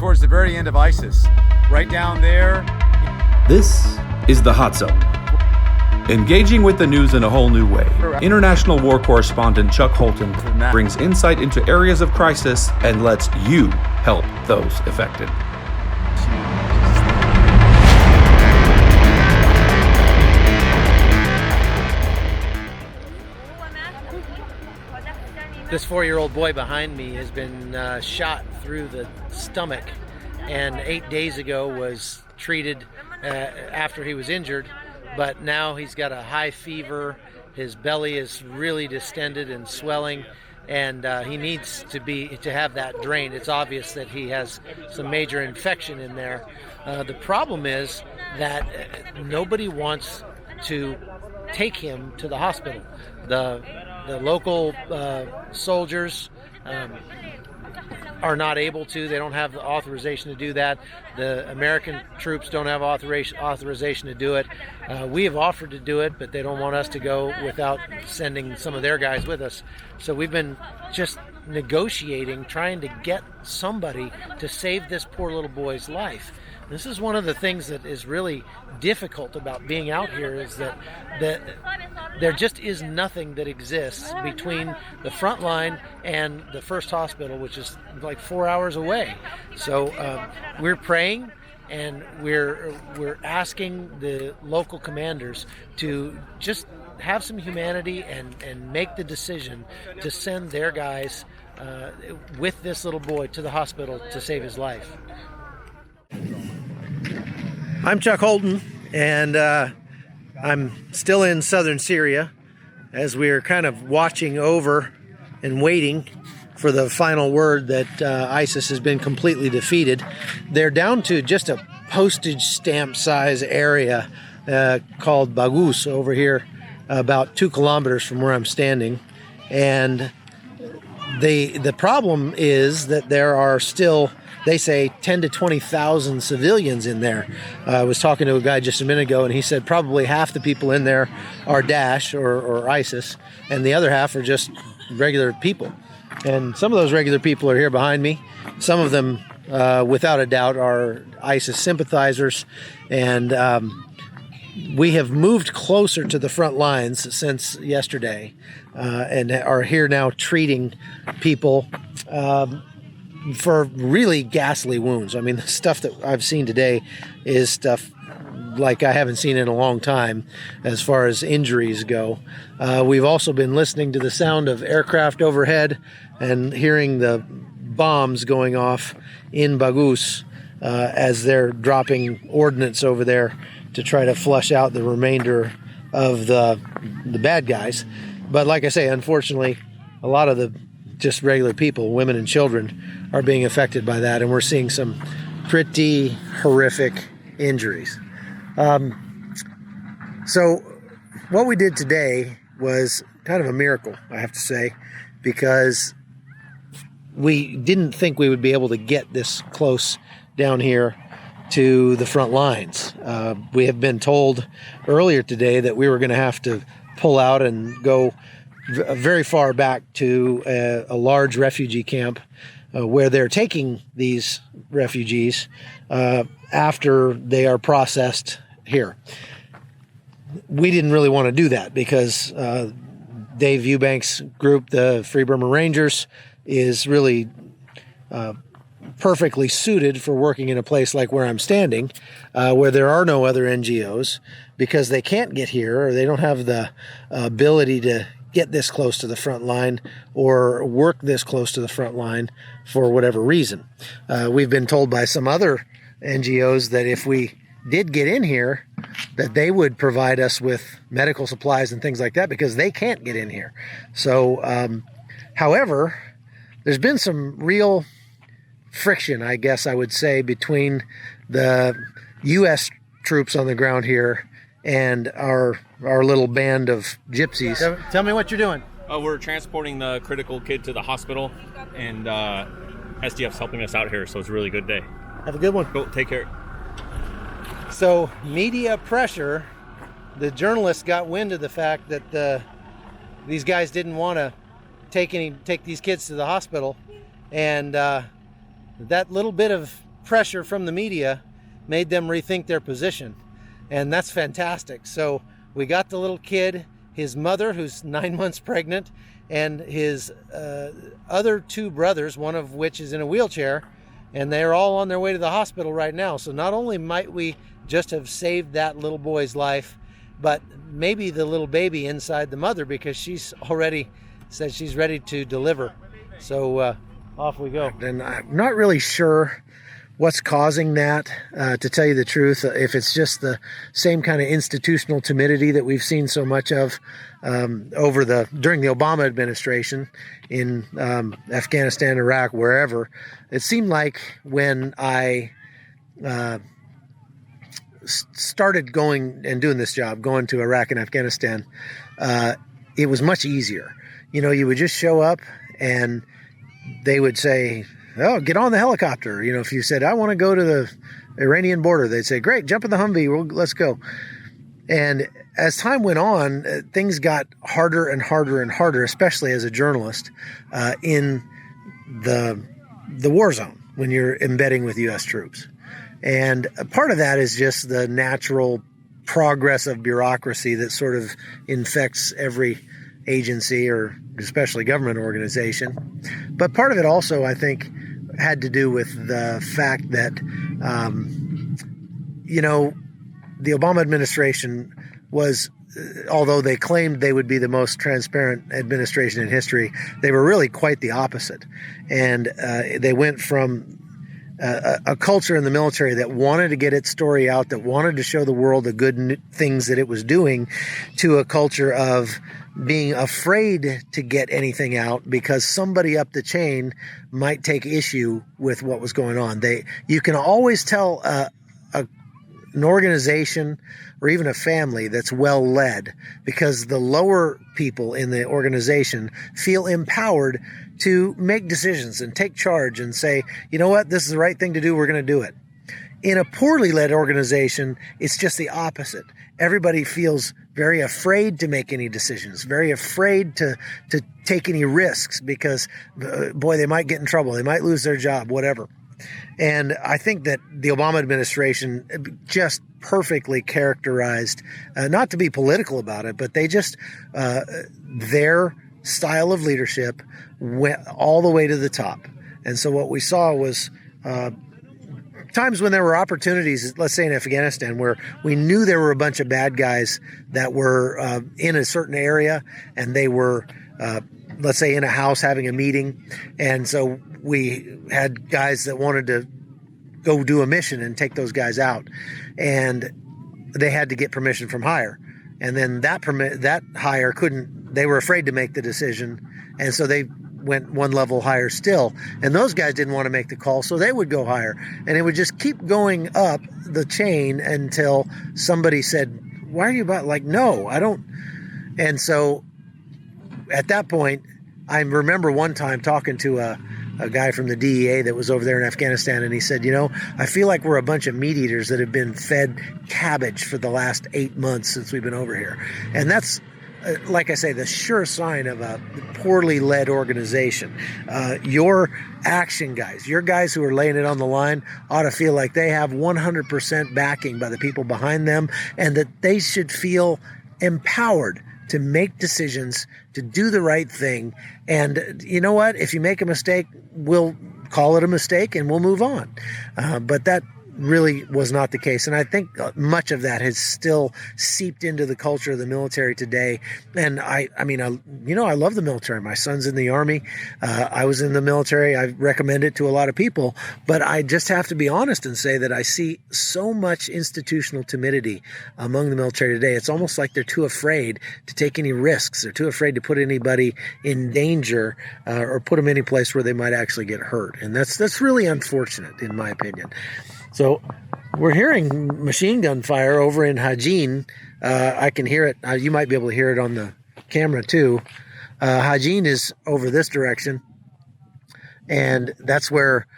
towards the very end of ISIS. Right down there. This is the Hot Zone. Engaging with the news in a whole new way. International war correspondent Chuck Holton brings insight into areas of crisis and lets you help those affected. This 4-year-old boy behind me has been shot through the stomach, and 8 days ago was treated after he was injured, but now he's got a high fever. His belly is really distended and swelling, and he needs to have that drained. It's obvious that he has some major infection in there. The problem is that nobody wants to take him to the hospital. The local soldiers are not able to. They don't have the authorization to do that. The American troops don't have authorization to do it. We have offered to do it, but they don't want us to go without sending some of their guys with us. So we've been just negotiating, trying to get somebody to save this poor little boy's life. This is one of the things that is really difficult about being out here, is that there just is nothing that exists between the front line and the first hospital, which is like 4 hours away. So we're praying, and we're asking the local commanders to just have some humanity and make the decision to send their guys with this little boy to the hospital to save his life. I'm Chuck Holton, and I'm still in southern Syria as we're kind of watching over and waiting for the final word that ISIS has been completely defeated. They're down to just a postage stamp size area called Baghuz over here, about 2 kilometers from where I'm standing. And the problem is that there are still, they say, 10 to 20,000 civilians in there. I was talking to a guy just a minute ago, and he said probably half the people in there are Daesh or ISIS, and the other half are just regular people. And some of those regular people are here behind me. Some of them, without a doubt, are ISIS sympathizers. And we have moved closer to the front lines since yesterday, and are here now treating people for really ghastly wounds. I mean, the stuff that I've seen today is stuff like I haven't seen in a long time as far as injuries go. We've also been listening to the sound of aircraft overhead and hearing the bombs going off in Baghuz as they're dropping ordnance over there to try to flush out the remainder of the bad guys. But like I say, unfortunately, a lot of the just regular people, women and children, are being affected by that, and we're seeing some pretty horrific injuries. So what we did today was kind of a miracle, I have to say, because we didn't think we would be able to get this close down here to the front lines. We have been told earlier today that we were going to have to pull out and go very far back to a large refugee camp where they're taking these refugees after they are processed here. We didn't really want to do that because Dave Eubank's group, the Free Burma Rangers, is really perfectly suited for working in a place like where I'm standing, where there are no other NGOs, because they can't get here, or they don't have the ability to get this close to the front line or work this close to the front line for whatever reason. We've been told by some other NGOs that if we did get in here, that they would provide us with medical supplies and things like that, because they can't get in here. So, however, there's been some real friction, I guess I would say, between the U.S. troops on the ground here and our little band of gypsies. Tell me what you're doing. We're transporting the critical kid to the hospital, and SDF's helping us out here, so it's a really good day. Have a good one. Go, take care. So, media pressure. The journalists got wind of the fact that these guys didn't want to take these kids to the hospital, and that little bit of pressure from the media made them rethink their position. And that's fantastic. So we got the little kid, his mother, who's 9 months pregnant, and his other two brothers, one of which is in a wheelchair, and they're all on their way to the hospital right now. So not only might we just have saved that little boy's life, but maybe the little baby inside the mother, because she's already said she's ready to deliver. So off we go. And I'm not really sure what's causing that, to tell you the truth, if it's just the same kind of institutional timidity that we've seen so much of during the Obama administration in Afghanistan, Iraq, wherever. It seemed like when I started going and doing this job, going to Iraq and Afghanistan, it was much easier. You know, you would just show up and they would say, "Oh, get on the helicopter." You know, if you said, "I want to go to the Iranian border," they'd say, "Great, jump in the Humvee, let's go." And as time went on, things got harder and harder and harder, especially as a journalist, in the war zone when you're embedding with U.S. troops. And a part of that is just the natural progress of bureaucracy that sort of infects every agency, or especially government organization. But part of it also, I think, had to do with the fact that, you know, the Obama administration was, although they claimed they would be the most transparent administration in history, they were really quite the opposite. And they went from a culture in the military that wanted to get its story out, that wanted to show the world the good things that it was doing, to a culture of being afraid to get anything out because somebody up the chain might take issue with what was going on. You can always tell an organization or even a family that's well led, because the lower people in the organization feel empowered to make decisions and take charge and say, you know what, this is the right thing to do, we're going to do it. In a poorly led organization, it's just the opposite. Everybody feels very afraid to make any decisions, very afraid to take any risks, because, boy, they might get in trouble, they might lose their job, whatever. And I think that the Obama administration just perfectly characterized, not to be political about it, but they just, their style of leadership went all the way to the top. And so what we saw was times when there were opportunities, let's say in Afghanistan, where we knew there were a bunch of bad guys that were in a certain area, and they were, let's say, in a house having a meeting. And so we had guys that wanted to go do a mission and take those guys out, and they had to get permission from higher. And then that higher couldn't, they were afraid to make the decision. And so they went one level higher still. And those guys didn't want to make the call, so they would go higher. And it would just keep going up the chain until somebody said, "Why are you about?" Like, "No, I don't." And so at that point, I remember one time talking to a guy from the DEA that was over there in Afghanistan, and he said, "You know, I feel like we're a bunch of meat eaters that have been fed cabbage for the last 8 months since we've been over here." And that's, like I say, the sure sign of a poorly led organization. Your action guys, your guys who are laying it on the line, ought to feel like they have 100% backing by the people behind them, and that they should feel empowered to make decisions, to do the right thing. And you know what? If you make a mistake, we'll call it a mistake and we'll move on. But that really was not the case. And I think much of that has still seeped into the culture of the military today. And I love the military. My son's in the Army. I was in the military. I recommend it to a lot of people, but I just have to be honest and say that I see so much institutional timidity among the military today. It's almost like they're too afraid to take any risks. They're too afraid to put anybody in danger, or put them any place where they might actually get hurt. And that's really unfortunate, in my opinion. So we're hearing machine gun fire over in Hajin. I can hear it. You might be able to hear it on the camera too. Hajin is over this direction, and that's where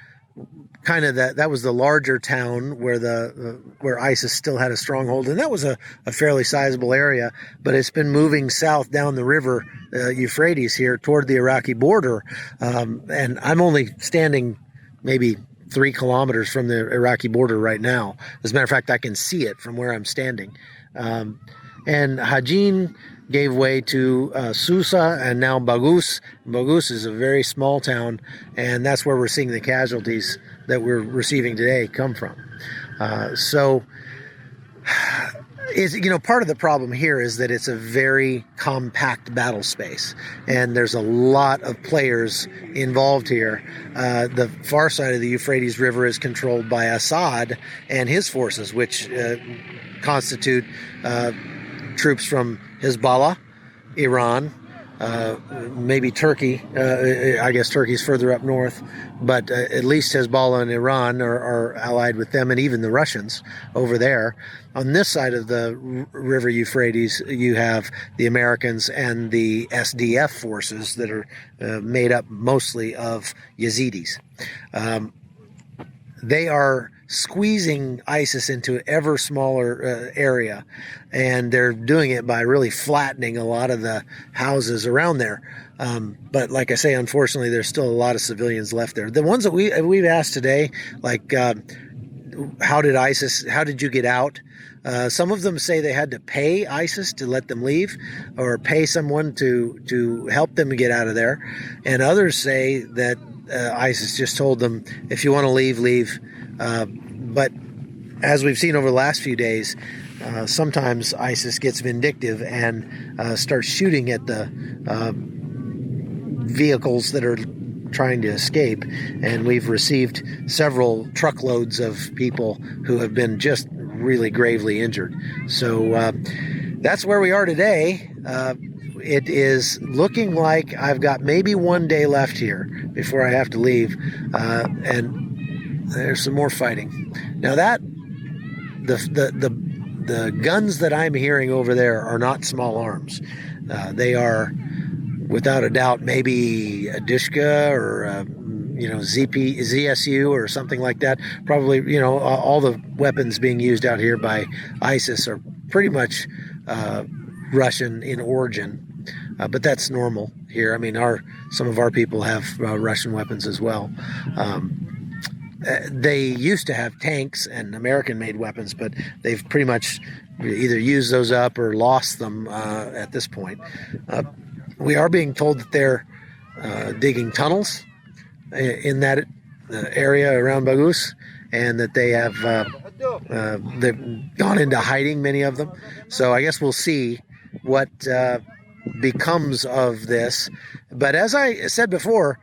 kind of that was the larger town where ISIS still had a stronghold, and that was a fairly sizable area. But it's been moving south down the river Euphrates here toward the Iraqi border, and I'm only standing maybe 3 kilometers from the Iraqi border right now. As a matter of fact, I can see it from where I'm standing. And Hajin gave way to Susa and now Baghuz. Baghuz is a very small town, and that's where we're seeing the casualties that we're receiving today come from. Part of the problem here is that it's a very compact battle space, and there's a lot of players involved here. The far side of the Euphrates River is controlled by Assad and his forces, which constitute troops from Hezbollah, Iran, maybe Turkey. I guess Turkey's further up north, but at least Hezbollah and Iran are allied with them, and even the Russians over there. On this side of the river Euphrates, you have the Americans and the SDF forces that are made up mostly of Yazidis. They are squeezing ISIS into an ever smaller area, and they're doing it by really flattening a lot of the houses around there. But like I say, unfortunately, there's still a lot of civilians left there. The ones that we've asked today, like how did you get out? Some of them say they had to pay ISIS to let them leave, or pay someone to help them get out of there. And others say that ISIS just told them, if you want to leave, leave. But as we've seen over the last few days, sometimes ISIS gets vindictive and starts shooting at the vehicles that are trying to escape. And we've received several truckloads of people who have been just really gravely injured. So that's where we are today. It is looking like I've got maybe 1 day left here before I have to leave. And there's some more fighting. Now the guns that I'm hearing over there are not small arms. They are, without a doubt, maybe a Dishka or ZSU or something like that. Probably, all the weapons being used out here by ISIS are pretty much Russian in origin. But that's normal here. I mean, some of our people have Russian weapons as well. They used to have tanks and American-made weapons, but they've pretty much either used those up or lost them at this point. We are being told that they're digging tunnels in that area around Baghuz, and that they have they've gone into hiding, many of them. So I guess we'll see what becomes of this. But as I said before,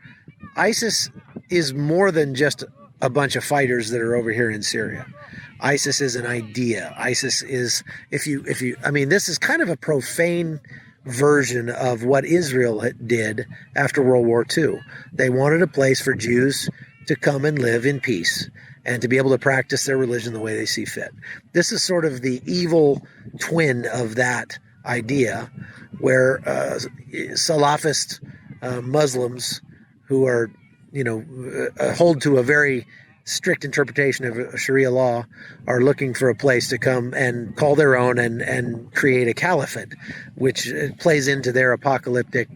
ISIS is more than just a bunch of fighters that are over here in Syria. ISIS is an idea. ISIS is, this is kind of a profane version of what Israel did after World War II. They wanted a place for Jews to come and live in peace and to be able to practice their religion the way they see fit. This is sort of the evil twin of that idea, where Salafist Muslims who are hold to a very strict interpretation of Sharia law are looking for a place to come and call their own and create a caliphate, which plays into their apocalyptic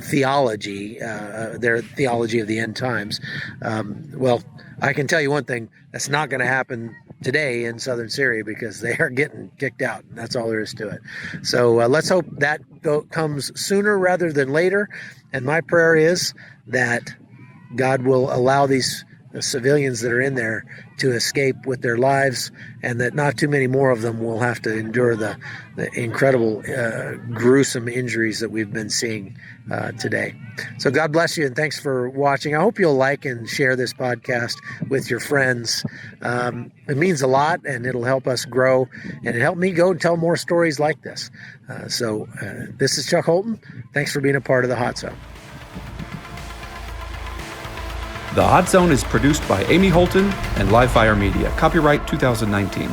theology, their theology of the end times. Well, I can tell you one thing, that's not going to happen today in southern Syria, because they are getting kicked out. That's all there is to it. So let's hope that comes sooner rather than later. And my prayer is that God will allow these civilians that are in there to escape with their lives, and that not too many more of them will have to endure the incredible, gruesome injuries that we've been seeing today. So God bless you, and thanks for watching. I hope you'll like and share this podcast with your friends. It means a lot, and it'll help us grow, and it helped me go and tell more stories like this. So this is Chuck Holton. Thanks for being a part of the Hot Zone. The Hot Zone is produced by Amy Holton and Livefire Media. Copyright 2019.